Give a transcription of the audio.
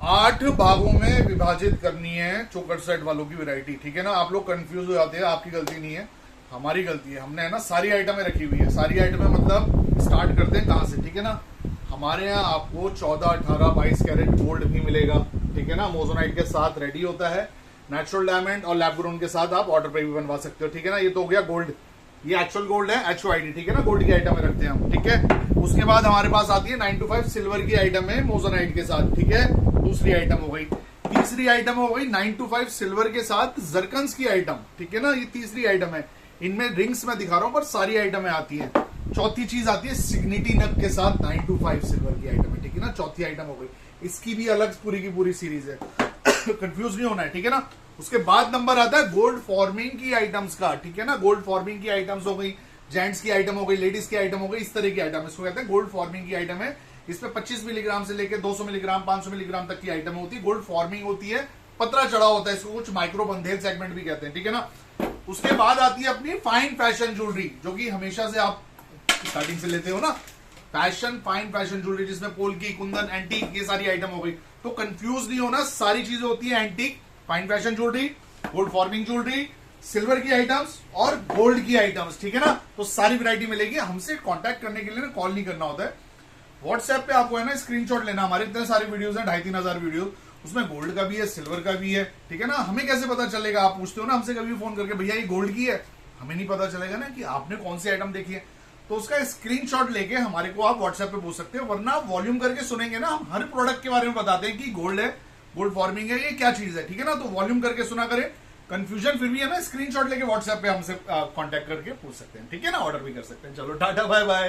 8 भागों में विभाजित करनी है चोकर सेट वालों की वैरायटी। ठीक है ना, आप लोग कंफ्यूज हो जाते हैं, आपकी गलती नहीं है, हमारी गलती है। हमने है ना सारी आइटमें रखी हुई है। सारी आइटमें मतलब स्टार्ट करते हैं कहां से। ठीक है ना, हमारे यहाँ आपको 14, 18, 22 कैरेट गोल्ड भी मिलेगा। ठीक है ना, मोजोनाइट के साथ रेडी होता है। नेचुरल डायमंड और लैब ग्रोन के साथ आप ऑर्डर पे भी बनवा सकते हो। ठीक है ना, ये तो हो गया गोल्ड, ये एक्चुअल गोल्ड है, HOID। ठीक है ना, गोल्ड की आइटम रखते हैं हम। ठीक है, उसके बाद हमारे पास आती है 9 to 5 सिल्वर की आइटम है मोजोनाइट के साथ। ठीक है, दूसरी आइटम हो गई। तीसरी आइटम हो गई 9 to 5 सिल्वर के साथ जरकन्स की आइटम। ठीक है ना, ये तीसरी आइटम है। इनमें रिंग्स में दिखा रहा हूं पर सारी आइटमें आती है। चौथी चीज आती है सिग्निटी नग के साथ 9 to 5 सिल्वर की आइटम है। ठीक है ना, चौथी आइटम हो गई। इसकी भी अलग पूरी की पूरी सीरीज है, कंफ्यूज नहीं होना है। ठीक है ना, उसके बाद नंबर आता है गोल्ड फॉर्मिंग की आइटम्स का। ठीक है ना, गोल्ड फॉर्मिंग की आइटम्स हो गई, जेंट्स की आइटम हो गई, लेडीज की आइटम हो गई, इस तरह की आइटम इसको कहते हैं गोल्ड फॉर्मिंग की आइटम है। इसमें 25 मिलीग्राम से लेकर 200 मिलीग्राम 500 मिलीग्राम तक की आइटम होती है। गोल्ड फॉर्मिंग होती है, पतला चढ़ा होता है, इसको कुछ माइक्रो बंधेल सेगमेंट भी कहते हैं। ठीक है ना, उसके बाद आती है अपनी फाइन फैशन ज्वेलरी, जो कि हमेशा से आप स्टार्टिंग से लेते हो ना, फैशन फाइन फैशन ज्वेलरी, जिसमें पोल की, कुंदन, एंटीक, ये सारी आइटम हो गई। तो कंफ्यूज नहीं होना, सारी चीजें होती है antique, fine fashion jewellery, gold forming jewellery, silver की आइटम्स और गोल्ड की आइटम्स। ठीक है ना, तो सारी वैरायटी मिलेगी। हमसे कांटेक्ट करने के लिए ना कॉल नहीं करना होता है, व्हाट्सएप पे आपको है ना स्क्रीनशॉट लेना। हमारे इतने सारे वीडियोस हैं, 2,500-3 हजार वीडियो, उसमें गोल्ड का भी है, सिल्वर का भी है। ठीक है ना, हमें कैसे पता चलेगा? आप पूछते हो ना हमसे कभी फोन करके, भैया ये गोल्ड की है, हमें नहीं पता चलेगा ना कि आपने कौन सी आइटम देखी है। तो उसका स्क्रीनशॉट लेके हमारे को आप व्हाट्सएप पे पूछ सकते हो, वरना वॉल्यूम करके सुनेंगे ना, हम हर प्रोडक्ट के बारे में बताते हैं कि गोल्ड है, गोल्ड फॉर्मिंग है, ये क्या चीज है। ठीक है ना, तो वॉल्यूम करके सुना करें। कंफ्यूजन फिर भी है ना, स्क्रीनशॉट लेके व्हाट्सएप पे हमसे कांटेक्ट करके पूछ सकते हैं। ठीक है ना, ऑर्डर भी कर सकते हैं। चलो टाटा बाय बाय।